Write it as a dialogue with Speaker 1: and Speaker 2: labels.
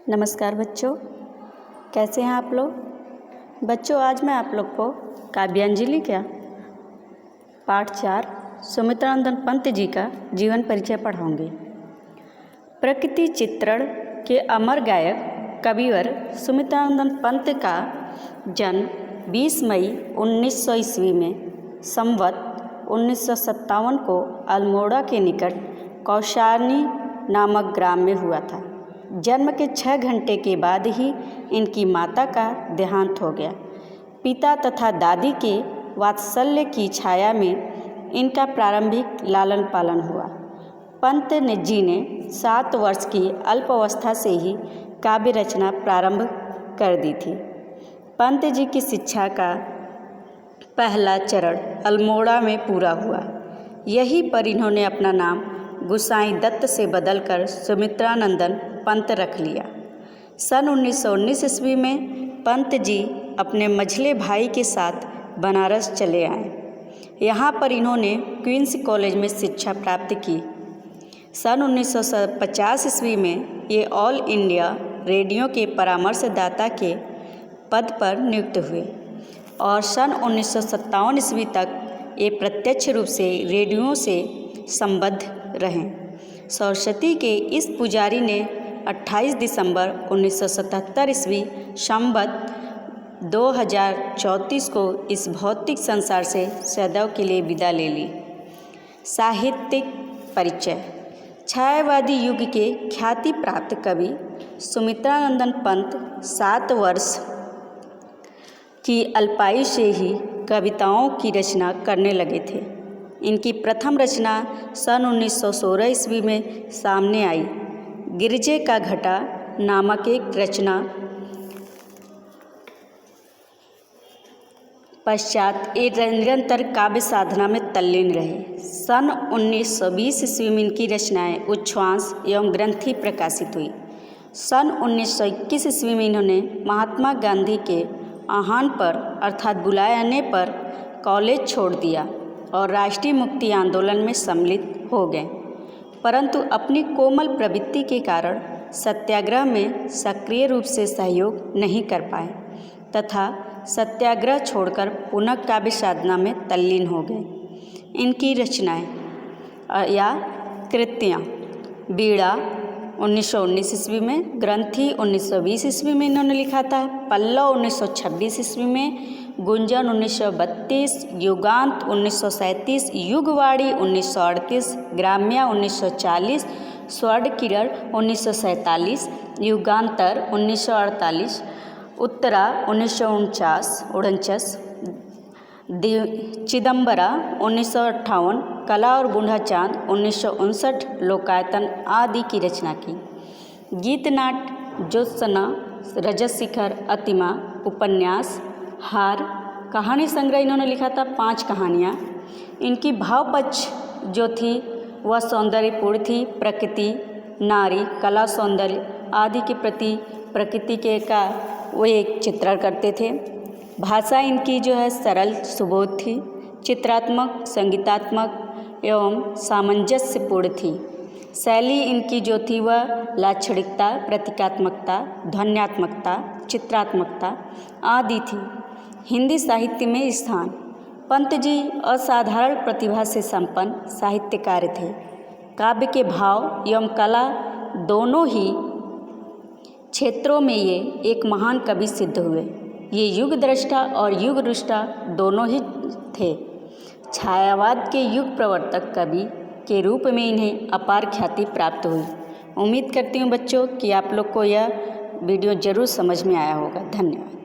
Speaker 1: नमस्कार बच्चों, कैसे हैं आप लोग। बच्चों, आज मैं आप लोग को काव्यांजलि का पाठ 4 सुमित्रानंदन पंत जी का जीवन परिचय पढ़ाऊंगी। प्रकृति चित्रण के अमर गायक कविवर सुमित्रानंदन पंत का जन्म 20 मई 1900 ईस्वी में संवत 1957 को अल्मोड़ा के निकट कौशानी नामक ग्राम में हुआ था। जन्म के 6 घंटे के बाद ही इनकी माता का देहांत हो गया। पिता तथा दादी के वात्सल्य की छाया में इनका प्रारंभिक लालन पालन हुआ। पंत जी ने 7 वर्ष की अल्पावस्था से ही काव्य रचना प्रारंभ कर दी थी। पंत जी की शिक्षा का पहला चरण अल्मोड़ा में पूरा हुआ। यहीं पर इन्होंने अपना नाम गुसाई दत्त से बदलकर सुमित्रानंदन पंत रख लिया। सन 1919 ईस्वी में पंत जी अपने मझले भाई के साथ बनारस चले आए। यहाँ पर इन्होंने क्वींस कॉलेज में शिक्षा प्राप्त की। सन 1950 ईस्वी में ये ऑल इंडिया रेडियो के परामर्शदाता के पद पर नियुक्त हुए और सन 1957 ईस्वी तक ये प्रत्यक्ष रूप से रेडियो से संबद्ध रहे। सरस्वती के इस पुजारी ने 28 दिसंबर 1977 ईस्वी संवत 2034 को इस भौतिक संसार से सदैव के लिए विदा ले ली। साहित्यिक परिचय। छायावादी युग के ख्याति प्राप्त कवि सुमित्रानंदन पंत 7 वर्ष की अल्पायु से ही कविताओं की रचना करने लगे थे। इनकी प्रथम रचना सन 1916 ईस्वी में सामने आई। गिरजे का घटा नामक एक रचना पश्चात ये निरंतर काव्य साधना में तल्लीन रहे। सन 1920 ईस्वी में इनकी रचनाएं उच्छ्वास एवं ग्रंथि प्रकाशित हुई। सन 1921 ईस्वी में इन्होंने महात्मा गांधी के आह्वान पर अर्थात बुलाए आने पर कॉलेज छोड़ दिया और राष्ट्रीय मुक्ति आंदोलन में सम्मिलित हो गए, परंतु अपनी कोमल प्रवृत्ति के कारण सत्याग्रह में सक्रिय रूप से सहयोग नहीं कर पाए तथा सत्याग्रह छोड़कर पुनः काव्य साधना में तल्लीन हो गए। इनकी रचनाएं या कृतियाँ बीड़ा 1919 ईस्वी में, ग्रंथि 1920 ईस्वी में इन्होंने लिखा था, पल्लव 1926 ईस्वी में, गुंजन 1932, युगांत 1937, युगवाणी 1938, ग्राम्या 1940, स्वर्ण किरण 1947, युगांतर 1948, उत्तरा 1949, चिदम्बरा 1958, कला और बूढ़ा चांद 1959, लोकायतन आदि की रचना की। गीतनाट्य, ज्योत्सना, रजत शिखर, अतिमा, उपन्यास, हार, कहानी संग्रह इन्होंने लिखा था 5 कहानियाँ। इनकी भाव पक्ष जो थी वह सौंदर्यपूर्ण थी। प्रकृति, नारी, कला, सौंदर्य आदि के प्रति प्रकृति के का वो एक चित्रण करते थे। भाषा इनकी जो है सरल सुबोध थी, चित्रात्मक, संगीतात्मक एवं सामंजस्यपूर्ण थी। शैली इनकी जो थी वह लाक्षणिकता, प्रतीकात्मकता, ध्वन्यात्मकता, चित्रात्मकता आदि थी। हिंदी साहित्य में स्थान। पंत जी असाधारण प्रतिभा से संपन्न साहित्यकार थे। काव्य के भाव एवं कला दोनों ही क्षेत्रों में ये एक महान कवि सिद्ध हुए। ये युग दृष्टा और युग दृष्टा दोनों ही थे। छायावाद के युग प्रवर्तक कवि के रूप में इन्हें अपार ख्याति प्राप्त हुई। उम्मीद करती हूँ बच्चों कि आप लोग को यह वीडियो ज़रूर समझ में आया होगा। धन्यवाद।